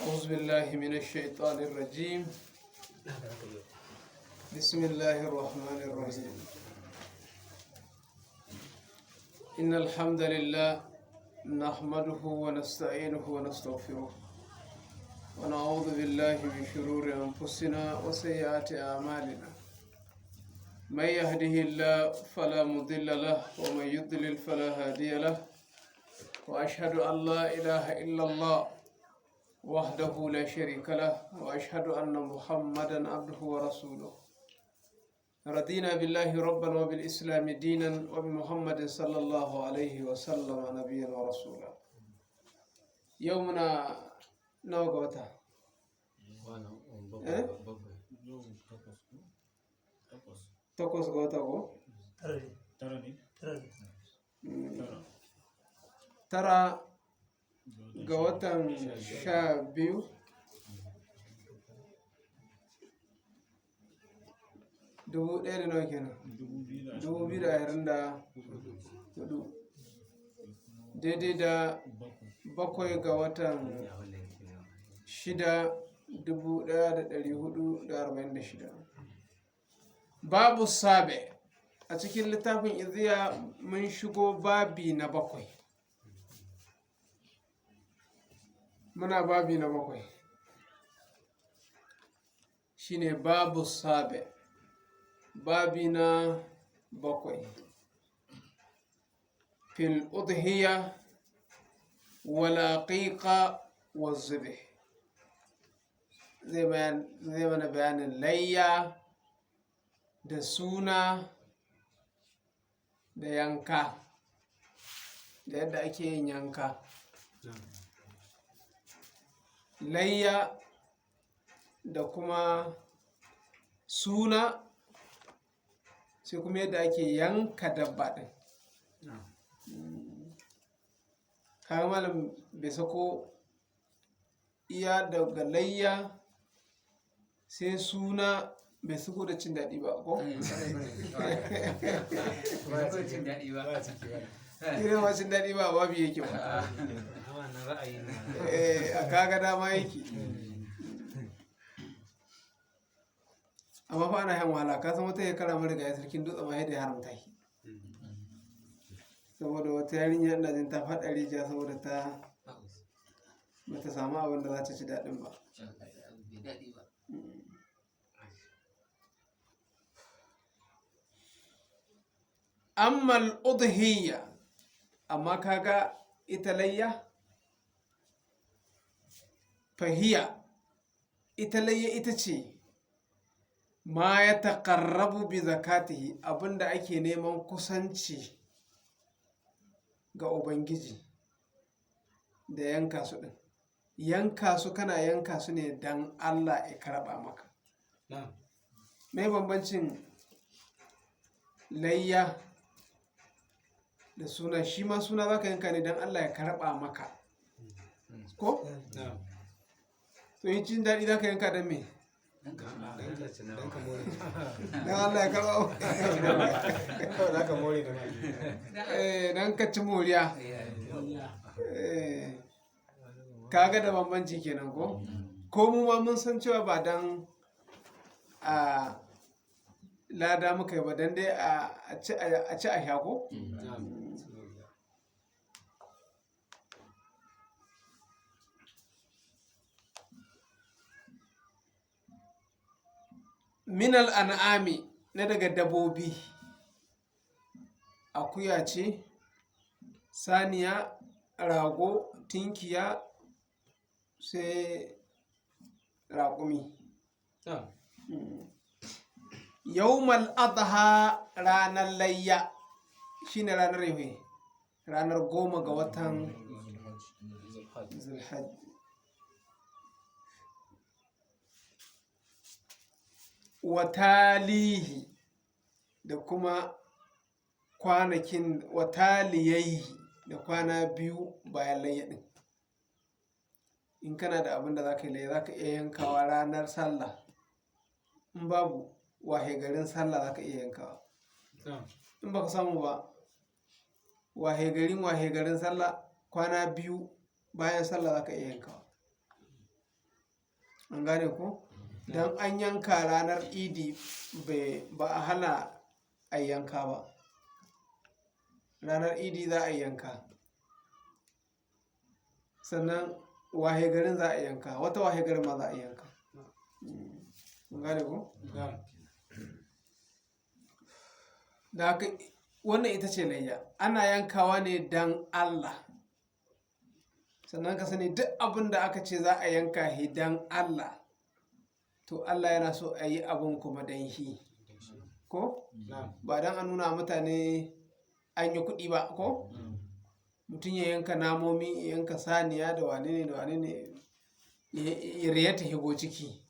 أعوذ بالله من الشيطان الرجيم. بسم الله الرحمن الرحيم. إن الحمد لله نحمده ونستعينه ونستغفره ونعوذ بالله من شرور أنفسنا وسيئات أعمالنا. من يهده الله فلا مضل له ومن يضلل فلا هادي له، وأشهد أن لا إله إلا الله وحده لا شريك له، وأشهد أن محمدا عبده ورسوله. رضينا بالله ربا وبالإسلام دينا وبمحمد صلى الله عليه وسلم نبيا ورسولا. يومنا نوغوتا takwas ga wata ko? Tara ga watan 12 2024 daidai da 7 ga watan 6 1446. Babu sabe a cikin littafin iziya mun shigo babi na 7. Muna babi na 7 shine babu sabe, babi na 7 fil udhiya wal aqiqa waz zibh. Zai mana bayanin layya da suna da yanka da yadda ake yin yanka. Layya da kuma suna, sai kuma yadda ake yanka dabba din. Kaga malam bai sako iya daga layya sai suna, bai sako da cin daɗi ba ko? Irin ma cin daɗi ba babu yake ba. A kaga dama yake. Amma fa ana yan wahala, ka san wata ya kara mariga ya sarkin dutse ma yadda ya haramta shi. Saboda wata yarinya ina jin ta faɗa rijiya saboda ta bata samu abin da za ta ci daɗin ba. Ammal udhiyya, amma kaga ita layya fahiya, ita layya ita ce ma ya taqarrabu bi zakatihi, abinda ake neman kusanci ga Ubangiji da yanka su din. Yanka su kana yanka su ne dan Allah ya karɓa maka. Me bambancin layya da suna? Shi ma suna zaka yanka ne dan Allah ya karɓa maka ko? To yin cin daɗi zaka yanka dan me? Dan Allah ya karɓa dan ka ci moriya. Kaga da bambanci kenan ko? Ko mu ma mun san cewa ba dan a lada muka yi ba, dan dai a ci a sha ko? Minal an'ami, na daga dabobi, akuya ce, saniya, rago, tinkiya, sai raƙumi. Yawmal adha, ranar layya shine ranar yau, ranar 10 ga watan Zulhajj. Watalihi, da kuma kwanakin wataliyaihi, da kwana 2 bayan layya din. In kana da abin da za ka yi layya, za ka iya yankawa ranar sallah. In babu, wahe garin sallah za ka iya yankawa. In baka samu ba, wahe garin sallah kwana 2 bayan sallah za ka iya yankawa. an gane ko don an yanka ranar idi ba a hana a yanka ba. Ranar idi za a yanka, sannan wahe garin za a yanka, wata wahe garin ma za a yanka. an gane ko da haka wannan ita ce layya, ana yankawa ne don Allah. Sannan ka sani duk abin da aka ce za a yanka shi don Allah, to Allah yana so a yi abin kuma don shi, ko ba don a nuna mutane an yi kuɗi ba, ko mutum ya yanka namomi, ya yanka saniya da wane ne ya riyata higo ciki,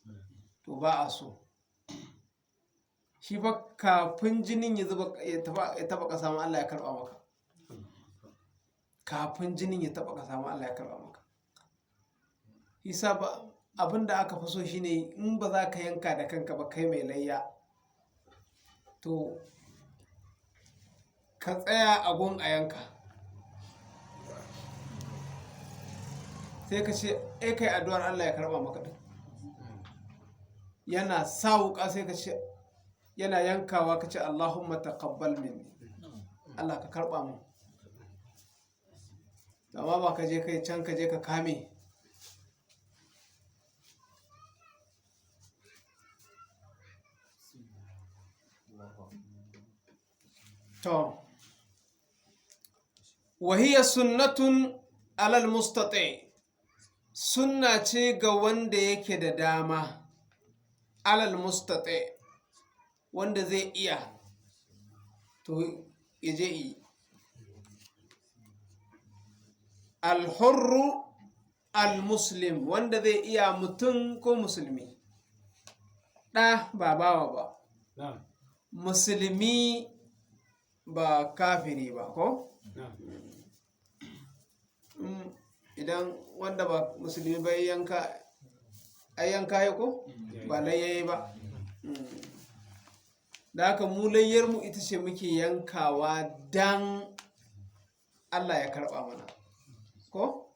to ba a so. Shi fa kafin jinin ya taba ƙasa ma Allah ya karɓa maka, kafin jinin ya taba ƙasa ma Allah ya karɓa maka. Isa ba abin da aka fi so shine in ba za ka yanka da kanka ba kai mai layya, to ka tsaya a gun a yanka, sai ka ce kai addu'ar Allah ya karɓa maka din. Yana sa wuƙa sai ka ce, yana yankawa ka ce Allahumma taqabbal minni, Allah ka karɓa mu. Amma ba ka je kai can ka je ka kame. To wahiya sunnatun alal mustati, sunna ce ga wanda yake da dama, alal mustati, wanda zai iya, to ya je yi. Alhurru almuslim, wanda zai iya, mutum ko musulmi, ɗa ba bawa ba, musulmi ba kafiri ba, ko? Idan wanda ba musulmi ba yanka, ayyanka ya ko? Ba layyayi ba. Da haka mu layyarmu ita ce muke yankawa dan Allah ya karɓa mana, ko?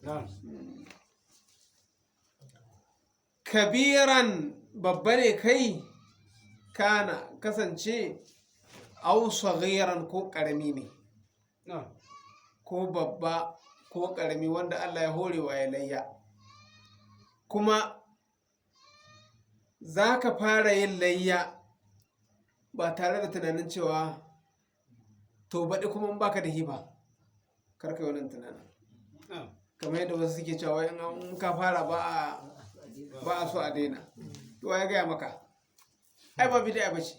Kabiran babba ne kai, kana kasance, au saghiran ko ƙarami ne, ko babba ko ƙarami, wanda Allah ya horewa ya layya. Kuma za ka fara yin layya ba tare da tunanin cewa to baɗi kuma baka da hiba, karka yi wannan tunanin. Kamar yadda wasu suke cewa in ka fara ba a so a daina. To ya gaya maka, ai ba bid'a ba ce.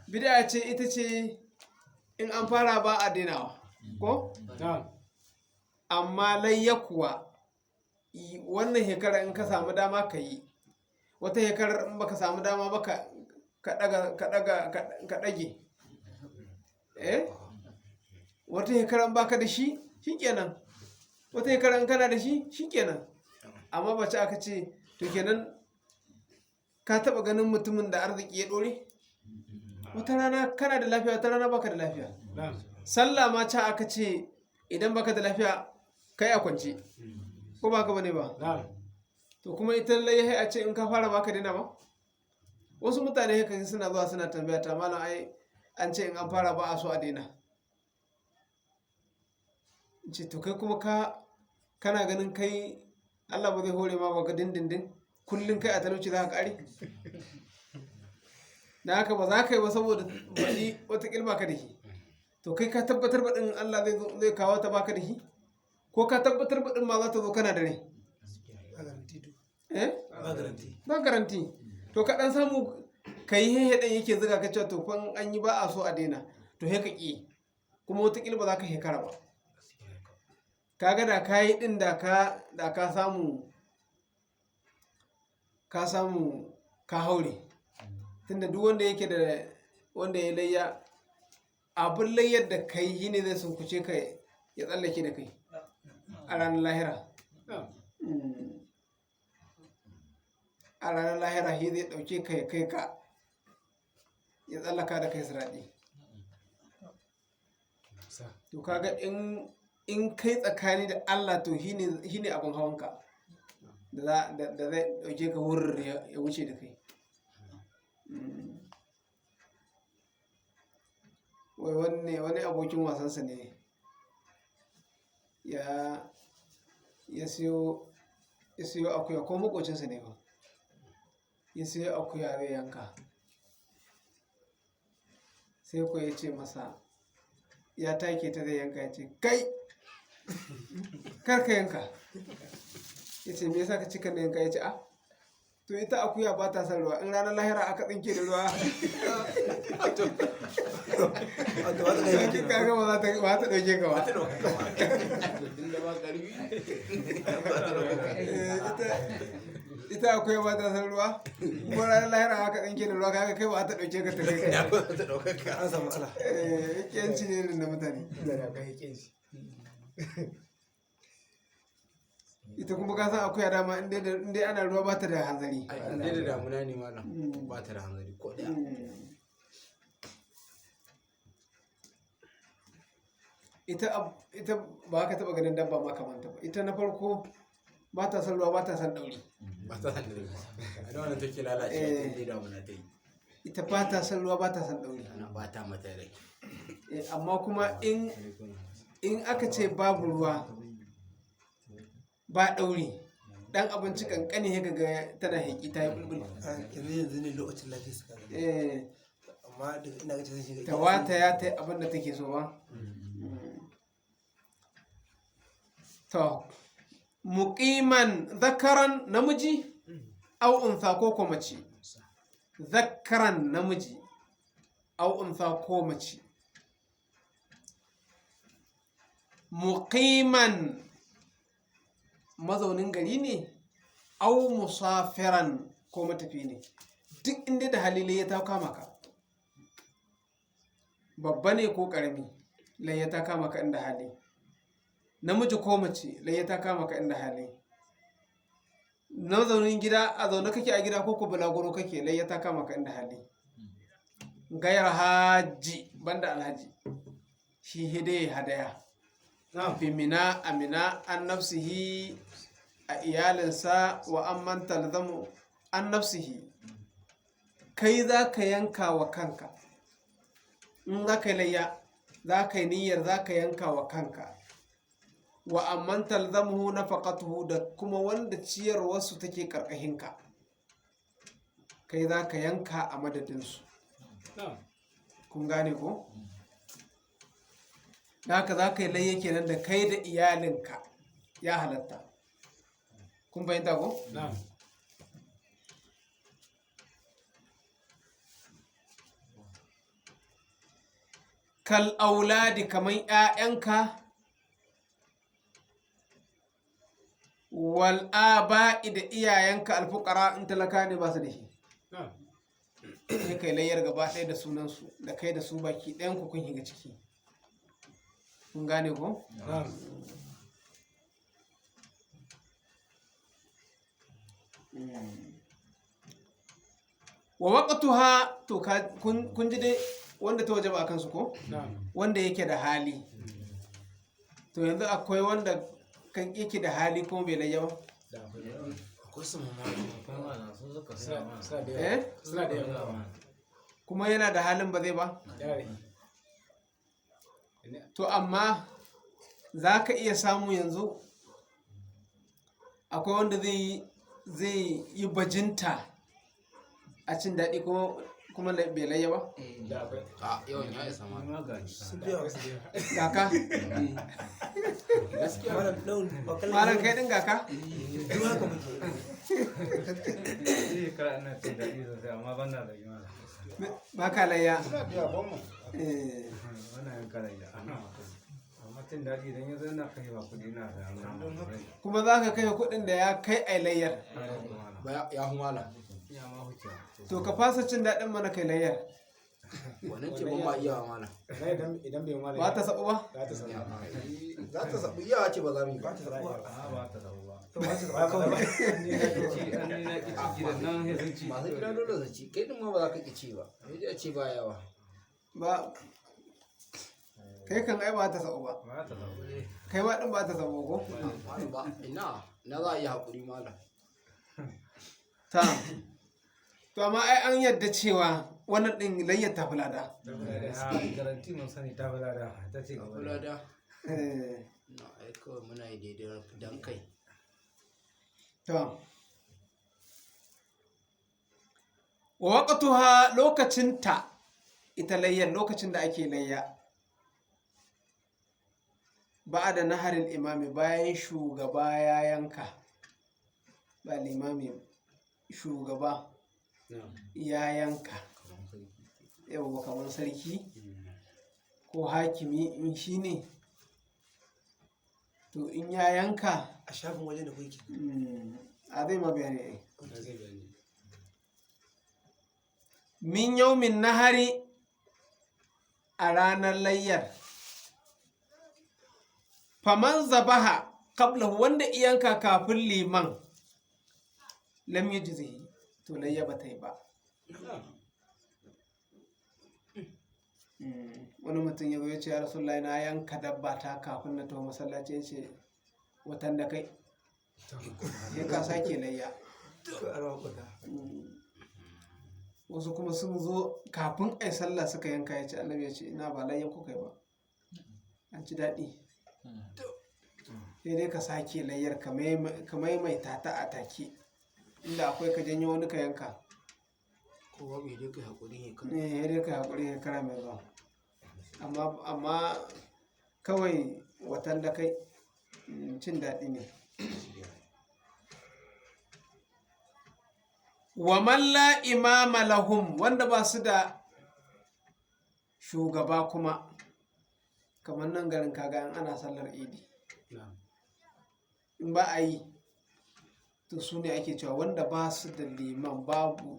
Bid'a ce ita ce in an fara ba a dainawa, ko? Amma layya kuwa wannan shekarar in ka samu dama ka yi, wata shekarar in baka samu dama ba ka ɗage. Wata shekarar in baka da shi, shikenan. Wata shekarar in kana da shi, shikenan. Amma ba ce aka ce, to kenan ka taɓa ganin mutumin da arziki ya ɗore? Wata rana kana da lafiya, wata rana baka da lafiya. Sallah ma ca aka ce idan baka da lafiya kai a kwance, ko baka bane ba? To kuma ita layya a ce in ka fara baka daina ba? Wasu mutane haka suna zuwa suna tambaya ta, malam ai an ce in an fara ba a so a daina. Ce to kai kuma kana ganin kai Allah ba zai hore ma ba ga dindindin, kullum kai a talauci za ka ƙare? Da haka ba za ka yi ba saboda baɗi wataƙil baka da shi. To kai ka tabbatar baɗin Allah zai kawo ta baka da shi? Ko ka tabbatar baɗin ma za ta zo kana da rai? Ba garanti. To ka ɗan samu ka yi hehe ɗan yake zuga ka cewa to kwan an yi ba a so a daina, to he ka ƙi, kuma wataƙil ba za ka shekara ba. Kaga da ka yi ɗin da ka samu ka haure. Tunda duk wanda yake da wanda ya layya, abin layyar da kai yi ne zai sunkuce ka ya tsallake da kai a ranar lahira. A ranar lahira shi zai ɗauke ka ya kai ka ya tsallaka da kai siraɗi. To kaga in kai tsakani da Allah, to shi ne abin hawanka da da zai ɗauke ka wurin ya wuce da kai. Wai wani abokin wasansa ne ya siyo akuya, ko makocinsa ne ba, ya siyo akuya zai yanka, sai ko ya ce masa, ya take ta zai yanka, ya ce kai karka yanka. Ya ce me yasa ka cika na yanka? Ya ce to ita akuya ba ta san ruwa, in ranar lahira aka tsinke da ruwa kaga ba ta ɗauke ka ba. Ita akuya ba ta san ruwa, kuma ranar lahira aka tsinke da ruwa kaga kai ba ta ɗauke ka ta kai ka. An samu ala. Yanci ne da mutane. Ita kuma ka san akuya dama inda ana ruwa ba ta da hanzari. Inda da damuna ne malam ba ta da hanzari ko daya. Ita ba ka taba ganin dabba ma kamanta ba. Ita na farko ba ta san ruwa, ba ta san ɗauri. Ba ta san ɗauri. A da wannan take lalace inda damuna ta yi. Ita ba ta san ruwa, ba ta san ɗauri. Ana ba ta mata rai. Amma kuma in aka ce babu ruwa ba ɗauri, ɗan abinci kankani ya ga tana haƙi ta yi bulbul. Yanzu ne lokacin lafiya suka amma da ina ga zai shiga ta wata ya ta abin da take so ba. To muqiman zakaran namiji au unsa ko ko mace. Zakaran namiji au unsa ko mace. Muqiman mazaunin gari ne, au musafiran ko matafi ne, duk inda da hali ya ta kama ka, babba ne ko karami layya ta kama ka inda hali, namiji ko mace layya ta kama ka inda hali, mazaunin gida a zaune kake a gida ko bulaguro kake layya ta kama ka inda hali. Gayar haji banda alhaji, shi hidaya hadaya fi mina amina an nafsihi a iyalinsa wa an manta talzamu an nafsihi. Kai za ka yanka wa kanka, in za ka yi layya za ka yi niyyar za ka yanka wa kanka, wa an manta talzamu nafaqatuhu, da kuma wanda ciyarwarsu take karkashinka, kai za ka yanka a madadinsu. Kun gane ko? Da haka za ka yi layya kenan da kai da iyalinka, ya halatta. Kun fahimta ko? Kal auladi kamar ‘ya'yanka, wal aba'i da iyayenka alfukara in talaka ne ba su da shi. Sai kai layyar gaba ɗaya da sunansu, da kai da su baki ɗayan ku kun shiga ciki. Kun gane ko? Wa waqtuha, to kun ji dai wanda ta wajaba akan su ko? Wanda yake da hali. To yanzu akwai wanda kan yake da hali kuma bai layya ba? Akwai su Suna da yawa. Kuma yana da halin ba zai ba? To amma za ka iya samu yanzu akwai wanda zai yi bajinta a cin daɗi kuma bai layya ba? a yawan ya isa ma Gaka? gaskiya Malam kai ɗin gaka? duk haka muke Ba ka layya? Kuma za ka kai kuɗin da ya kai a layyar. ya humala To ka fasa cin daɗin mana kai layyar. wannan ce ban ba iyawa mana idan bai mala Ba ta saɓu ba? za ta sabu iyawa ce ba za mu yi ba masu gida dole su ci kai din ma ba za ka ki ci ba sai dai a ce ba yawa Ba. Kai kan ai ba ta saɓu ba. Kai ma ɗin ba ta saɓu ko? ba ina za a yi haƙuri malam ta to amma ai an yadda cewa wannan din layyar ta fulada garanti mun sani ta bala da ta ce gaba kula da eh na ai kawai muna yi daidai dan kai to wa waqtuha lokacinta ita layyar lokacin da ake layya ba da naharin imami bayan shugaba ya yanka ba limami shugaba ya yanka yau kamar sarki ko hakimi in shi ne to in ya yanka a shafin wajen da kuke a zai ma bayani min yaumin nahari a ranar layyar faman zabaha qabla wanda iyanka kafin liman lam yujzi to layya ba ta yi ba wani mutum ya ce ya rasulullahi na yanka dabba ta kafin na taho masallaci ya ce watan da kai ya ka sake layya wasu kuma sun zo kafin ai sallah suka yanka ya ce annabi ya ce ina ba layyan kuka yi ba an ci daɗi sai dai ka sake layyar ka maimaita ta a take inda akwai ka janyo wani ka yanka kowa bai dai kai hakuri ne kan ne dai ka haƙuri ya kara mai zuwa amma kawai watan da kai cin daɗi ne wa malla imama lahum wanda ba su da shugaba kuma kamar nan garin kaga in ana sallar idi in ba a yi to su ne ake cewa wanda ba su da liman babu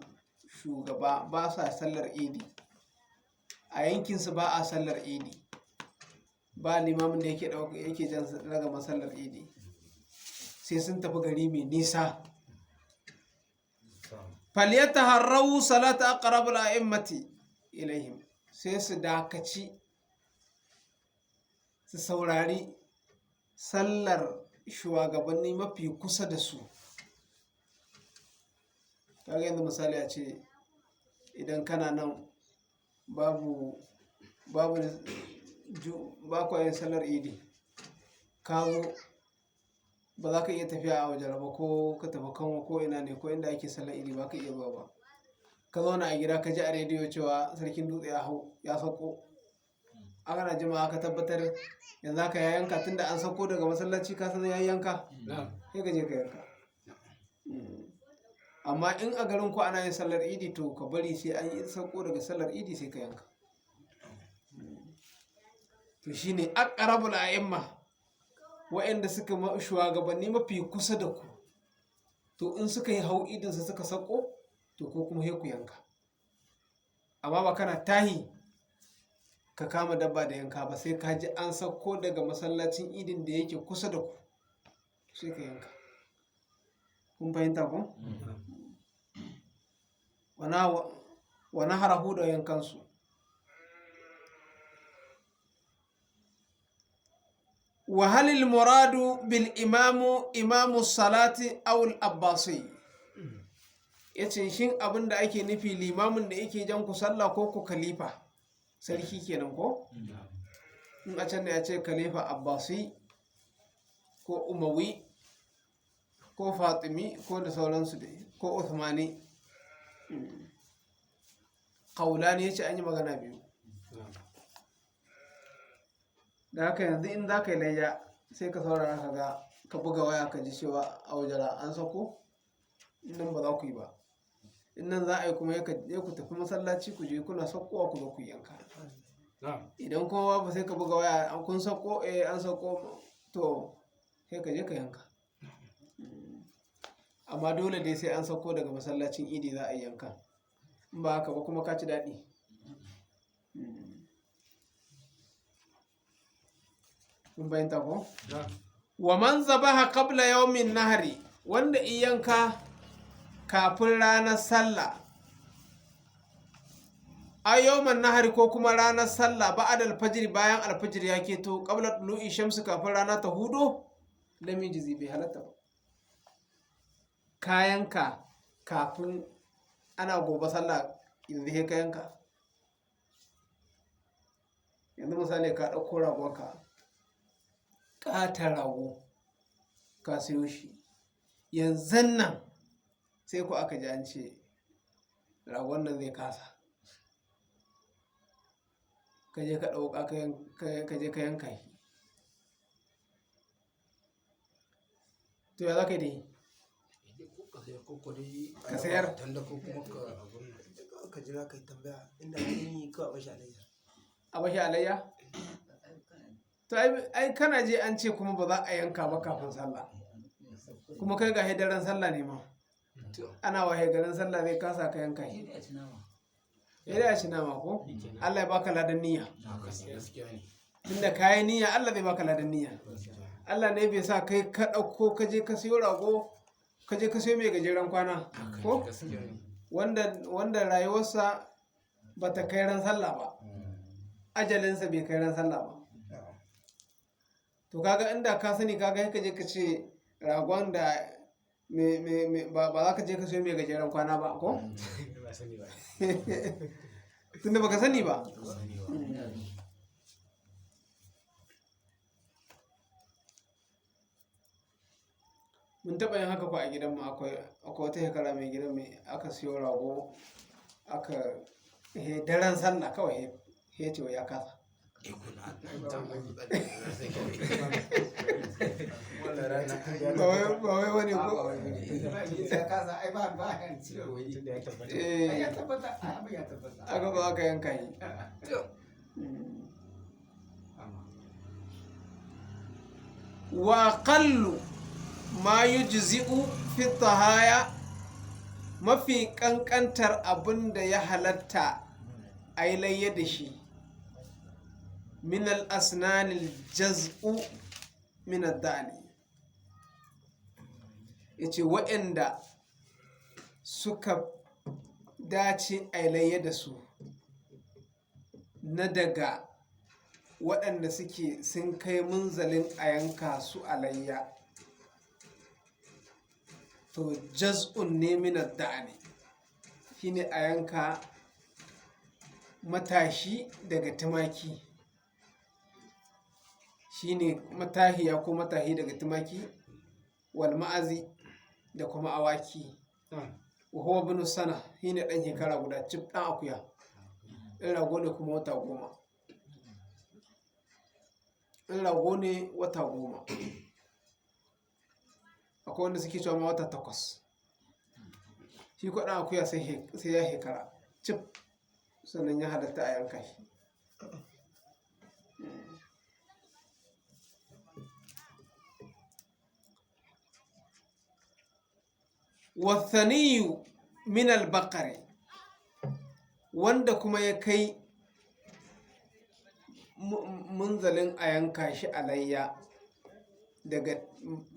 shugaba ba sa sallar idi a yankinsu ba a sallar idi ba limamin da yake jan daga masallar idi sai sun tafi gari mai nisa faliyata harrau salata aqrabul a'immati ilaihim sai su dakaci su saurari sallar shugabanni mafi kusa da su kaga yanzu misali a ce idan kana nan babu ba ku yin sallar idi ka zo ba za ka iya tafiya a wajen ba ko ka tafi kanwa ko ina ne ko inda ake sallar idi ba ka iya ba ka zauna a gida ka ji a rediyo cewa sarkin dutse ya sauko aka na jima'a ka tabbatar yanzu haka ya yanka tunda an sauko daga masallaci ka san ya yanka sai ka je ka yanka amma in a garin ku ana yin sallar idi to ka bari sai an yi sauko daga sallar idi sai ka yanka to shine aqrabul a'imma wa'anda suka shugabanni mafi kusa da ku to in suka yi hau idin su suka sauko to ko kuma sai ku yanka amma ba kana tahi ka kama dabba da yanka ba sai ka ji an sauko daga masallacin idin da yake kusa da ku sai ka yanka kun fahimta ku? wana harahu da yankansu wahalil muradu bil imamu salati awul abbasi ya ce shin abin da ake nufi limamin da yake jan ku sallah ko ku khalifa sarki kenan ko? in a can da ya ce khalifa abbasi ko umawi ko fatimi ko da sauransu dai ko uthmani kaulani ya ce an yi magana biyu da haka yanzu in za ka yi layya sai ka saurara ka ga ka buga waya ka ji cewa a wajara an sako nan ba za ku yi ba in nan za a yi kuma ya ku tafi masallaci ku je kuna sakowa ku zo ku yanka idan kuma ba sai ka buga waya kun sako an sako to sai ka je ka yanka amma dole dai sai an sauko daga masallacin idi za a yi yanka in ba haka ba kuma ka ci daɗi kun bayanta ko? wa man zabaha qabla yawmin nahari wanda iyanka kafin ranar sallah a yawman nahari ko kuma ranar sallah ba'ad alfajir bayan alfajir ya keto qabla tulu'i shamsu kafin rana ta hudo lam yujzi bai halatta ba kayanka kafin ana gobe sallah yanzu sai ka yanka. Yanzu misali ka ɗauko ragonka ƙaton rago ka siyo shi yanzun nan sai ku aka ji an ce ragon nan zai kasa, ka je ka ɗauka ka je ka yanka shi, to ya za ka yi da yi? Ka sayar. ka jira ka yi tambaya inda yi kawai bashi alayya. A bashi alayya? To ai kana je an ce kuma ba za a yanka ba kafin sallah, kuma kai ga daren sallah ne ma, ana wa garin sallah zai kasa ka yanka shi. Ya dai a ci nama ko? Allah ya baka ladan niyya. Tunda ka yi niyya Allah zai baka ladan niyya. Allah ne bai sa kai ka ɗauko ka je ka siyo rago ka je ka siyo mai gajeren kwana ko? Wanda rayuwarsa ba ta kai ran sallah ba, ajalinsa bai kai ran sallah ba. To kaga inda ka sani kaga ka je ka ce ragon da ba za ka je ka siyo mai gajeren kwana ba ko? Tunda baka sani ba. Mun taɓa yin haka ko a gidanmu akwai wata shekara mai gidan mai aka siyo rago aka daren sallah kawai ya ce ya kasa. Ba wai wani ko aka ba aka yanka yi. Wa qallu ma yujzi'u fi tahaya, mafi kankantar abin da ya halatta a yi layya da shi min al-asnanil jaz'u min ad-dani, yace waɗanda suka dace a yi layya da su na daga waɗanda suke sun kai munzalin a yanka su a layya, to jaz'un ne min ad-dani, shine a yanka matashi daga tumaki, shine matahiya ko matahi daga tumaki, wal ma'azi da kuma awaki, wa huwa ibn sana, shine dan shekara guda cif, dan akuya, in rago ne kuma wata 10, in rago ne wata 10, akwai wanda suke cewa ma wata 8, shi ko dan akuya sai ya shekara cif sannan ya halatta a yanka shi. Wathaniyu min al-baqari, wanda kuma ya kai munzalin a yanka shi a layya daga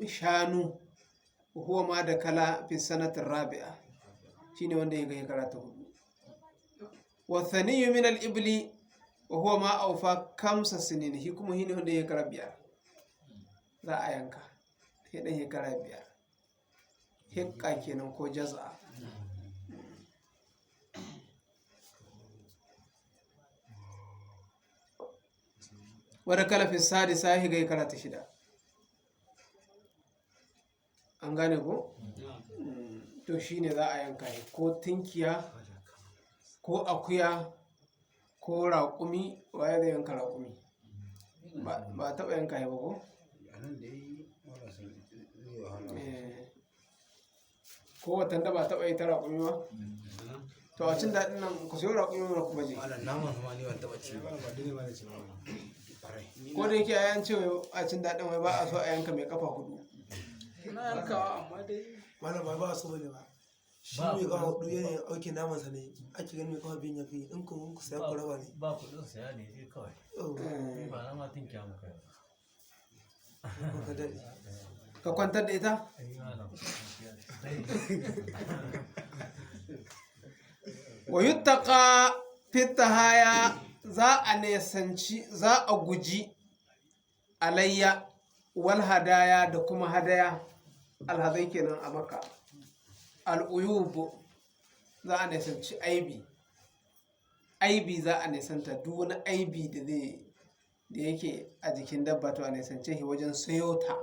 shanu, huwa ma da kala fi sanatin rabi'a, shine wanda ya kai karatu 4. Wathaniyu min al-ibli wa huwa ma aufa 5 sinin, shi kuma shine wanda ya kai 5 za a yanka, sai dan ya kai 5 hikka kenan ko jaza. Wadda kalafin sadi sahi ga karata 6, an gane ko? To shine za a yanka shi, ko tinkiya ko akuya ko raƙumi. Waye zai yanka raƙumi? Ba taɓa yanka shi ba ko? Ko watan da ba taɓa yi ta raƙumi ba? To a cin daɗin nan ku sayo raƙumi mana kuma je. Ko da yake ayan cewa a cin daɗin wai ba a so a yanka mai kafa 4. Na yankawa amma dai malama ba su bane ba. Shi mai kafa 4 yana auki naman sa ne, ake ganin mai kafa 2 ya fi, in ku saya ku raba ne. Ba kuɗin saya ne dai kawai. Ba na ma tinkiya muka yi. Ka kwantar da ita? Wa yuttaqa fi tahaya, za a nesanci, za a guji alayya wal hadaya da kuma hadaya, alhazai kenan a Makka. al'uyub za a nisanci aibi za a nisanta duk wani aibi da yake a jikin dabba to a nisance shi wajen sayo ta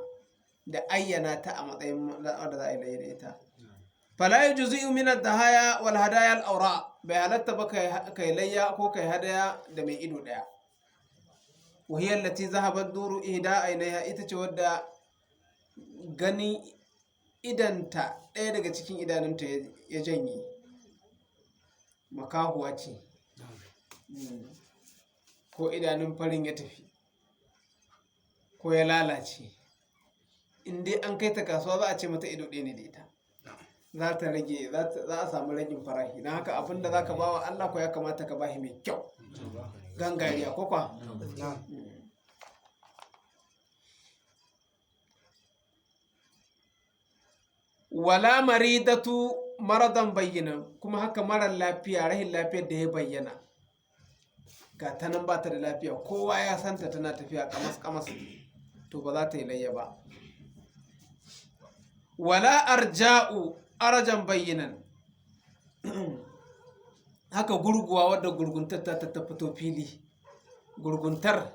da ayyana ta a matsayin da za a yi laye da ita. Fala yujzi'u min ad-dahaya wal hadaya al-awra bai halatta ba kai layya ko kai hadaya da mai ido daya. Wa hiya allati zahabat duru ihda aynaiha, ita ce wadda gani idanta ɗaya daga cikin idanunta ya janye, makahuwa ce ko idanun farin ya tafi ko ya lalace, in dai an kai ta kasuwa za a ce mata ido ɗaya ne da ita, za ta rage, za a samu ragin farahi. don haka abinda za ka ba wa Allah ko ya kamata ka bashi mai kyau gangariya ko kwa. Wala maridatu maradan bayyana, kuma haka marar lafiya rahin lafiyar da ya bayyana ga ta nan ba ta da lafiya, kowa ya santa tana tafiya kamas to ba za ta yi layya ba. Wala arja'u arajan bayyanan, haka gurguwa wadda gurguntar ta fito fili, gurguntar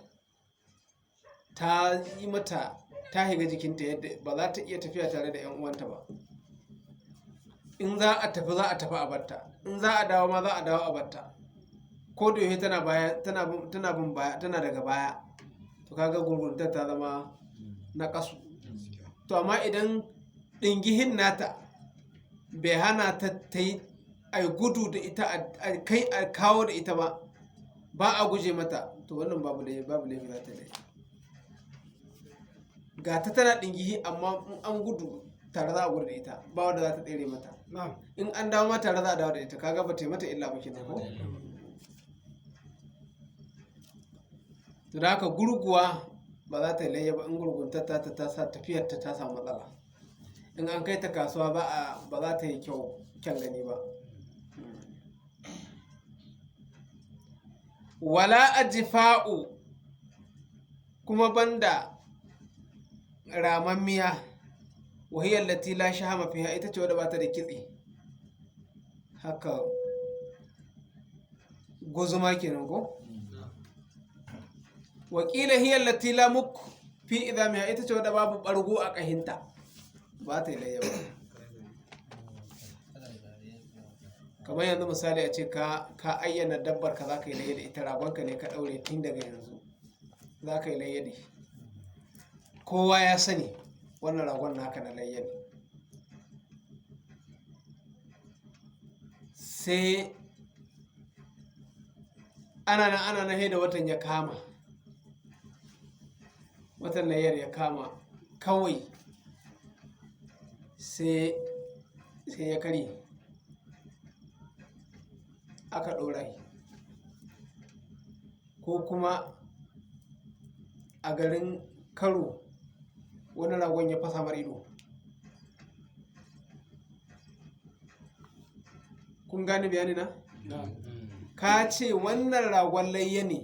ta yi mata ta higa jikinta yadda ba za ta iya tafiya tare da 'yan uwanta ba. In za a tafi a batta, in za a dawo ma za a dawo a batta, ko da yake tana baya tana daga baya, to kaga gurguntar ta zama na kasu. To amma idan dingihin nata bai hana ta yi a gudu da ita a kai a kawo da ita ba a guje mata, to wannan babu laifi za ta yi. Ga ta tana dingihi amma in an gudu tare za a gudu da ita, ba wanda za ta tsere mata. In an dawo ma tare za a dawo da ita, kaga ba ta yi mata illa ba kenan ko. To da haka gurguwa ba za ta yi layya ba in gurguntar ta sa tafiyar ta samu matsala. In an kai ta kasuwa ba za ta yi kyan gani ba. Wala ajfa'u, kuma banda ramammiya, wahiyar lati la shahama fiha, ita ce wadda ba ta da kitse, haka guzuma kenan ko. Wakila hiyar lati la muk fi idamiha, ita ce wadda babu bargo a kahinta, ba ta yi layya ba. Kamar yanzu misali a ce ka ayyana dabbar ka za ka yi layya da ita, ragonka ne ka ɗaure tun daga yanzu za ka yi layya da shi, kowa ya sani wannan ragon naka na layya ne. Sai ana na da watan ya kama, watan layyar ya kama kawai sai ya karye, aka ɗora shi, ko kuma a garin karo wani ragon ya fasa mar ido. Kun gane bayani na? Ka ce wannan ragon layya ne,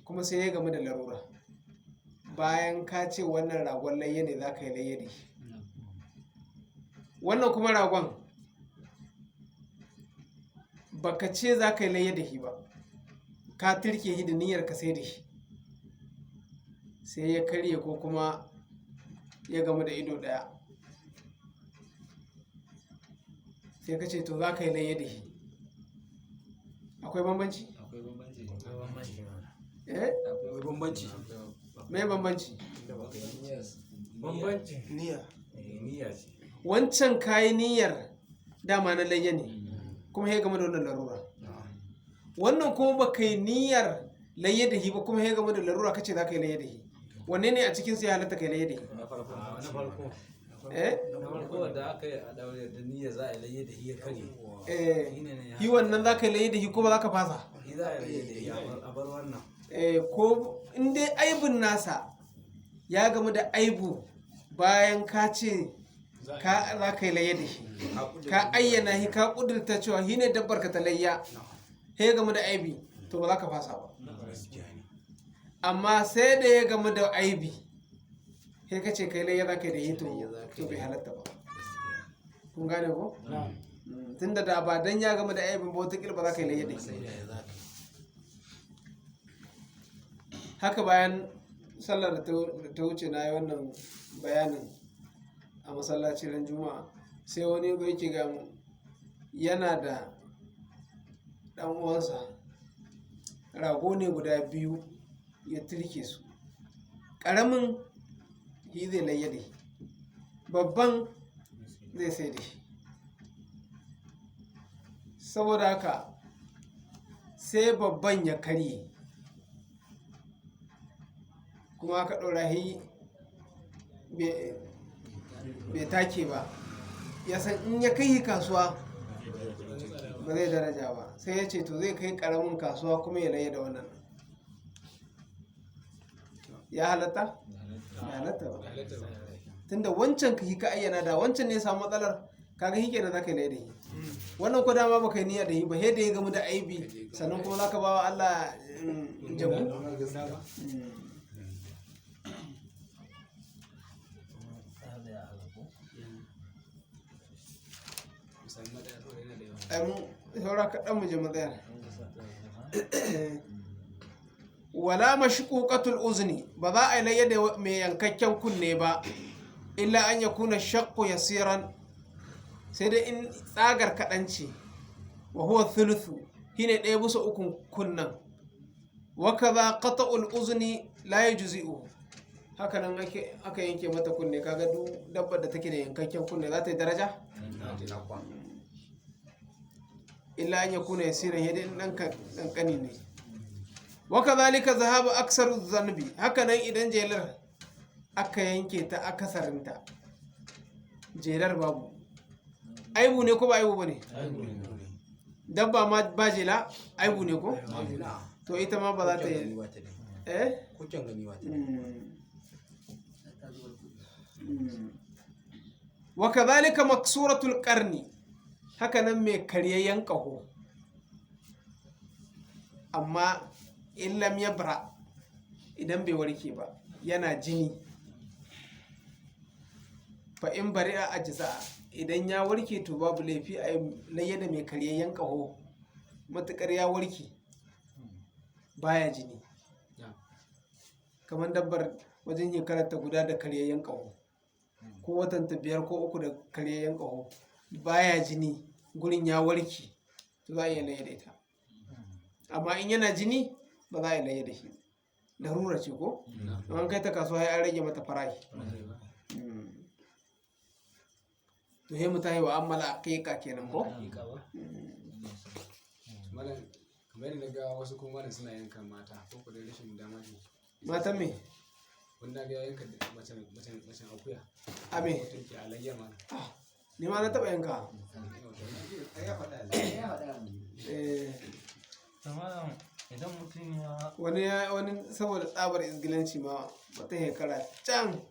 kuma sai ya gamu da larura. Bayan ka ce wannan ragon layya ne za ka yi layya da shi, wannan kuma ragon baka ce za ka yi layya da shi ba, ka turke shi da niyyar ka sai da shi, sai ya karye ko kuma ya gamu da ido daya, sai ka ce to za ka yi layya da shi. Akwai bambanci? Akwai bambanci. Me bambanci? bambanci niyya ce. Wancan kayi niyyar dama na layya ne, kuma ya gamu da wannan larura. Wannan kuma ba kai niyyar layya da shi ba, kuma ya gamu da larura kace za ka yi layya da shi. Wanne ne a cikin sai halatta kai layya da shi? Na farko. Na farko da aka yi a daure da niyyar za a yi layya da shi ya kare. Shi wannan za ka yi layya da shi ko ba za ka fasa? Shi za a yi layya da shi a bar wannan. Ko in dai aibun nasa ya gamu da aibu bayan ka ce za ka yi layya da shi, ka ayyana shi, ka kudurta cewa shi ne dabbar ka ta layya, ya gamu da aibi, to ba za ka fasa ba. Amma sai da ya gamu da aibi sai ka ce kai layya za ka yi da shi, to bai halatta ba. kun gane ko tunda da ba dan ya gama da aibin ba wata ba za ka yi layya da shi. Haka bayan sallar da ta wuce na yi wannan bayanin a masallaci ran juma'a, sai wani yake ga mu yana da ɗan uwansa rago ne guda biyu ya turke su, ƙaramin shi zai layya da shi, babban zai sai da shi. Saboda haka sai babban ya karye kuma aka ɗora shi bai take ba, ya san in ya kai kasuwa ba zai daraja ba, sai ya ce to zai kai ƙaramin kasuwa kuma ya laye da wannan. Ya halatta? Ya halatta ba, tunda wancan ka ayyana, da wancan ne samu matsalar kaga shi kenan zaka yi laye da shi. Wannan ko dama baka yi niyya da shi ba, sai da ya gamu da aibi sannan kuma zaka ba wa Allah jabu. Saura kaɗan mu je matsayar. Wala mashquqatul uzni, ba za a yi layya da mai yankakken kunne ba, illa an yakuna shaqqu yasiran, sai dai in tsagar kaɗan ce, wa huwa thuluthu, shine 1/3 kunnan. Wa kaza qata'ul uzni la yujzi'u, haka nan aka yanke mata kunne, kaga duk dabbar da take da yankakken kunne za ta yi daraja? Illa an yakuna yasiran, yadda in ɗan ƙanƙani ne. Waka zalika zahabu aksaru zanbi, haka nan idan jelar aka yanke ta akasarinta, jelar babu, aibu ne ko ba aibu ba ne? Dabba ma ba jela aibu ne ko? To ita ma ba za ta yi kuken gani wata. Waka zalika maksuratul qarni, haka nan mai karyayyen ƙaho, amma in lam yabra, idan bai warke ba yana jini, fa in bari a ajiza, idan ya warke to babu laifi a layya da mai karyayyen ƙaho, matuƙar ya warke baya jini. Kamar dabbar wajen shekararta guda da karyayyen ƙaho, ko watanta 5 ko 3 da karyayyen ƙaho, baya jini, gurin ya warke, to za a iya layya da ita. Amma in yana jini ba za a yi layya da shi, larura ce ko? An kai ta kasuwa ya rage mata farashi. To he mu tahi wa ammala aqiqa kenan ko? Malam kamar yadda ga wasu kuma da suna yanka mata ko kuma rashin dama ne. Mata me? Wanda ga yanka macen akuya. Ame. Take alayya ma. Ni ma na taɓa yanka. Idan mutum ya wani saboda tsabar izgilanci ma wata shekara can,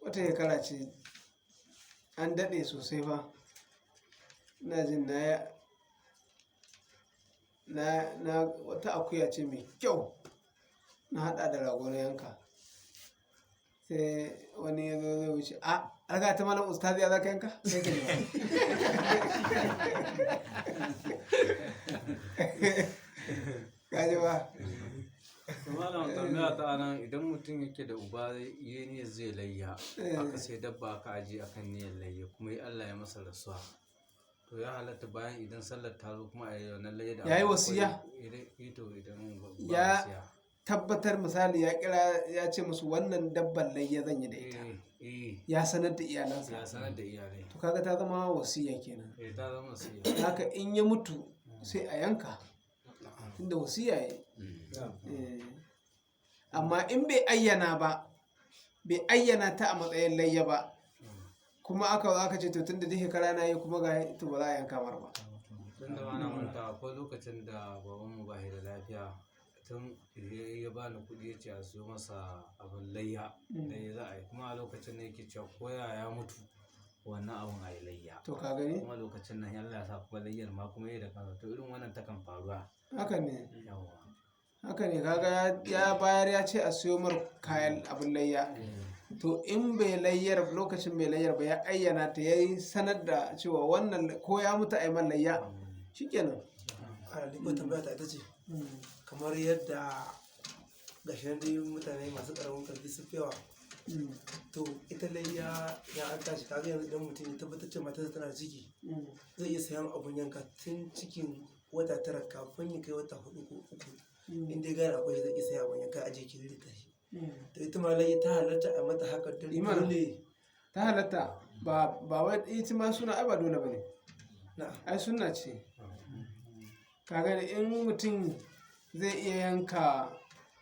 wata shekara ce an daɗe sosai fa, ina jin na wata akuya ce mai kyau na haɗa da rago na yanka, sai wani ya zo zai wuce, a alga ta malam ustazi ya za ka yanka? Sai ka kaji ba. malam tambaya ta nan, idan mutum yake da uba ya ne zai layya, aka sai dabba aka aje akan niyyar layya, kuma yi Allah ya masa rasuwa, to ya halatta bayan idan sallar ta zo kuma a yi wannan layya da ya yi wasiya, ya tabbatar misali ya kira ya ce musu wannan dabban layya zan yi da ita, ya sanar da iyalansa, ya sanar da iyalai, to kaga ta zama wasiya kenan. ta zama wasiya. Haka in ya mutu sai a yanka, tunda wasiya ya yi. Amma in bai ayyana ta a matsayin layya ba, kuma aka ce to tunda duk shekara na yi kuma ga to ba za a yanka mar ba. Tun da mana manta akwai lokacin da babanmu ba shi da lafiya, tun ya ba ni kuɗi ya ce a siyo masa abin layya da ya za a yi, kuma a lokacin ne yake cewa koya ya mutu wannan abin a yi layya. To ka gani? Kuma lokacin nan Allah ya sa kuma layyar ma kuma yi da kansa, to irin wannan takan faruwa. Haka ne. Yawwa. Haka ne, kaga ya bayar ya ce a siyo mar kayan abin layya, to in bai layyar lokacin bai layyar ba ya ayyana ta ya yi sanar da cewa wannan ko ya mutu a yi man layya shikenan. a liban tambaya ta ita ce kamar yadda gashin dai mutane masu karamin karfi sun fiyawa to ita layya ya an tashi kaga yanzu idan mutum ya tabbatar cewa matarsa tana ciki zai iya sayan abun yanka tun cikin wata 9 kafin ya kai wata 4 ko 3 in dai gane akwai zai iya sayan abun yanka a je ki rita shi to ita ma layya ta halatta a mata haka dole ta halatta ba wai ita ma suna ai ba dole bane ai sunna ce. kaga in mutum zai iya yanka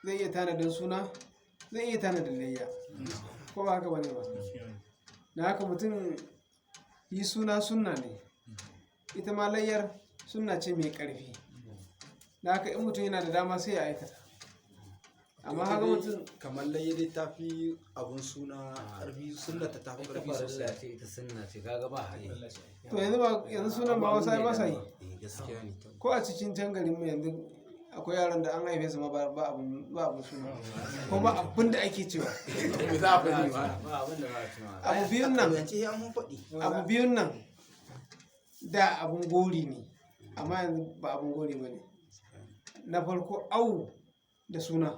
zai iya tanadin suna zai iya tanadin layya ko ba haka bane ba na haka mutum yi suna sunna ne ita ma layyar sunna ce mai karfi na haka in mutum yana da dama sai ya aikata amma haka mutum kamar laye dai ta fi abun suna karfi sunna ta tafi karfi sosai. ce ita sunna ce kaga ba hali. to yanzu sunan ba wasu ai ba sa yi gaskiya ne ko a cikin can garin mu yanzu akwai yaran da an haife su ma ba abun suna ko ba abin da ake cewa me za a faɗi ba ba abin da ba a cewa. abu biyun nan yanci ya mun faɗi abu biyun nan da abun gori ne amma yanzu ba abun gori ba ne. Na farko au da suna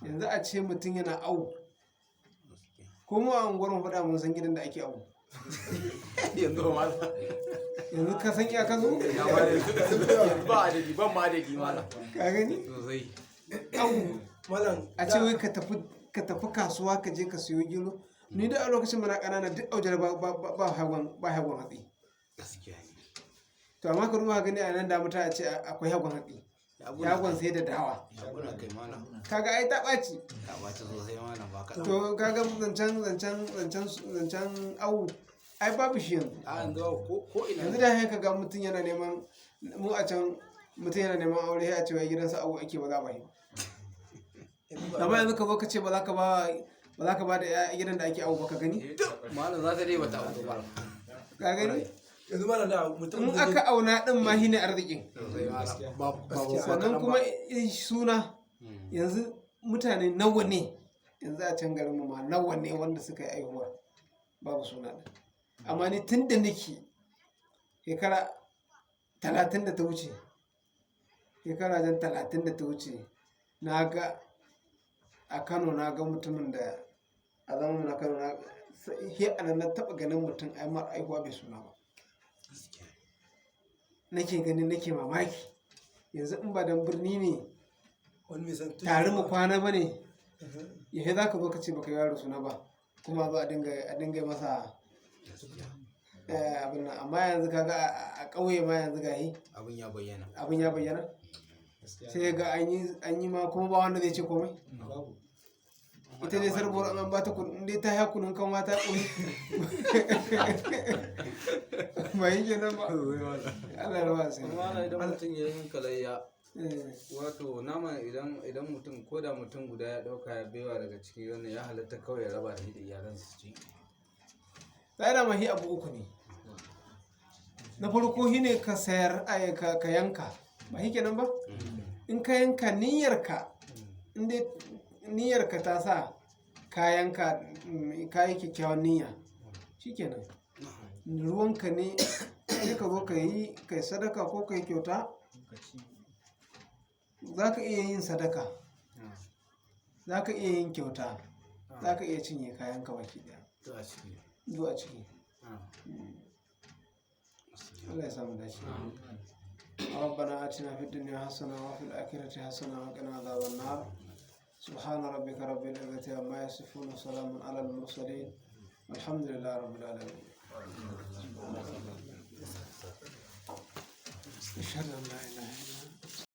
yanzu a ce mutum yana au ko mu a unguwar faɗa mun san gidan da ake au yanzu ba ma yanzu ka san iya ka zo ba adadi ban ma adadi mala ka gani sosai au malam a ce wai ka tafi kasuwa ka je ka siyo gero ni da a lokacin mana ƙanana duk aujar ba hagon hatsi gaskiya ne to amma ka duba gani a nan da mutum a ce akwai hagon hatsi hagon sai da dawa shaguna kai mana kaga ai ta ɓaci ta bata sosai mana ba ka to kaga zancen awu ai babu shi yanzu a yanzu ko ina yanzu da haka ga mutum yana neman mu a can mutum yana neman aure a cewa gidansa awu ake ba za ba yi amma yanzu ka zo ka ce ba za ka ba da gidan da ake awu ba ka gani malam za ta dai bata abu ba ka gani yanzu malam da mutum in aka auna din ma shine arzikin gaskiya sannan kuma suna yanzu mutane nawa ne yanzu a can garin mu ma nawa ne wanda suka yi aihuwa babu suna din amma ni tun da nake shekara 30 da ta wuce shekara jan 30 da ta wuce na ga a Kano na ga mutumin da a zamanin na Kano na he anan na taba ganin mutum ai mar aihuwa bai suna ba nake ganin nake mamaki yanzu in ba dan birni ne wani mai san tare mu kwana bane yaushe za ka zo ka ce baka yi yaro suna ba kuma zo a dinga masa abin nan amma yanzu kaga a ƙauye ma yanzu gahi abin ya bayyana sai ga an yi ma kuma ba wanda zai ce komai ita dai sarbuwar an ba ta kudin dai ta haya kudin kan mata kudi ba yi kenan ba Allah rawa sai Kuma idan mutum ya yanka layya wato nama idan mutum ko da mutum guda ya dauka ya baiwa daga ciki wannan ya halatta kawai ya raba da iyalansa su ci. sai da mahi abu uku ne na farko shine ka sayar ka yanka ba shi kenan ba in ka yanka niyyarka in dai niyyarka ta sa ka yanka ka yi kyakkyawan niyya shikenan ruwanka ne sai ka zo ka yi kai sadaka ko kai kyauta za ka iya yin sadaka za ka iya yin kyauta za ka iya cinye kayanka baki daya zuwa ciki Allah ya samu dace ربنا آتنا في الدنيا حسنة وفي الآخرة حسنة وقنا عذاب النار سبحان ربك رب العزة عما يصفون وسلام على المرسلين والحمد لله رب العالمين